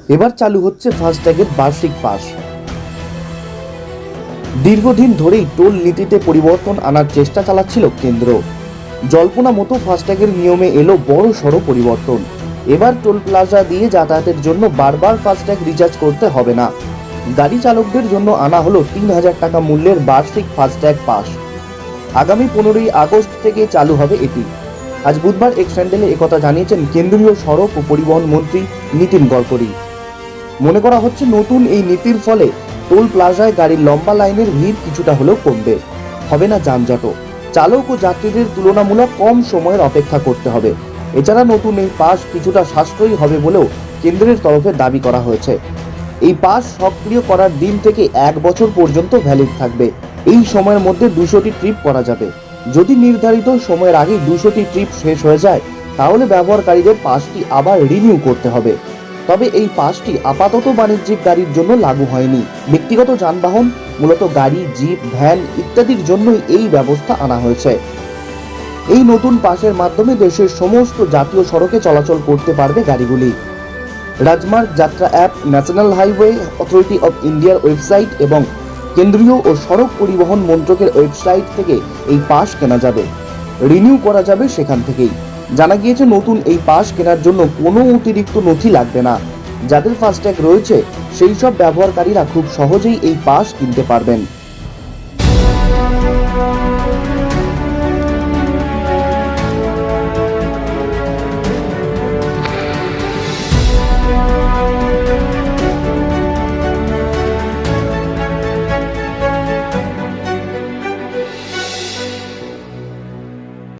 এবার চালু হচ্ছে ফাস্ট্যাগের বার্ষিক পাস। দীর্ঘদিন ধরেই টোল নীতিতে পরিবর্তন আনার চেষ্টা চালাচ্ছিল কেন্দ্র। জল্পনা মতো ফাস্ট্যাগের নিয়মে এলো বড় সড়ো পরিবর্তন। এবার টোল প্লাজা দিয়ে যাতায়াতের জন্য বারবার ফাস্ট্যাগ রিচার্জ করতে হবে না। গাড়ি চালকদের জন্য আনা হলো ৩,০০০ টাকা মূল্যের বার্ষিক ফাস্ট্যাগ পাস। আগামী ১৫ই আগস্ট থেকে চালু হবে এটি। আজ বুধবার এক স্যান্ডেলে একথা জানিয়েছেন কেন্দ্রীয় সড়ক ও পরিবহন মন্ত্রী নীতিন গডকরি। মনে করা হচ্ছে নতুন এই নীতির ফলে টোল প্লাজায় গাড়ির লম্বা লাইনের ভিড় কিছুটা হলেও কমবে, হবে না যানজটও। চালক ও যাত্রীদের তুলনামূলক কম সময়ের অপেক্ষা করতে হবে। এছাড়া নতুন এই পাস কিছুটা সাশ্রয়ী হবে বলেও কেন্দ্রের তরফে দাবি করা হয়েছে। এই পাস সক্রিয় করার দিন থেকে ১ বছর পর্যন্ত ভ্যালিড থাকবে। এই সময়ের মধ্যে ২০০টি ট্রিপ করা যাবে। যদি নির্ধারিত সময়ের আগেই ২০০টি ট্রিপ শেষ হয়ে যায় তাহলে ব্যবহারকারীদের পাসটি আবার রিনিউ করতে হবে। তবে এই পাসটি আপাতত বাণিজ্যিক গাড়ির জন্য লাগু হয়নি। ব্যক্তিগত যানবাহন, মূলত গাড়ি, জিপ, ভ্যান ইত্যাদির জন্যই এই ব্যবস্থা আনা হয়েছে। এই নতুন পাসের মাধ্যমে দেশের সমস্ত জাতীয় সড়কে চলাচল করতে পারবে গাড়িগুলি। রাজমার্গ যাত্রা app, national highway authority of ইন্ডিয়ার ওয়েবসাইট এবং কেন্দ্রীয় ও সড়ক পরিবহন মন্ত্রকের ওয়েবসাইট থেকে এই পাস কেনা যাবে। রিনিউ করা যাবে সেখান থেকেই। জানা গিয়েছে নতুন এই পাস কেনার জন্য কোনো অতিরিক্ত নথি লাগবে না। যাদের ফাস্ট্যাগ রয়েছে সেই সব ব্যবহারকারীরা খুব সহজেই এই পাস কিনতে পারবেন।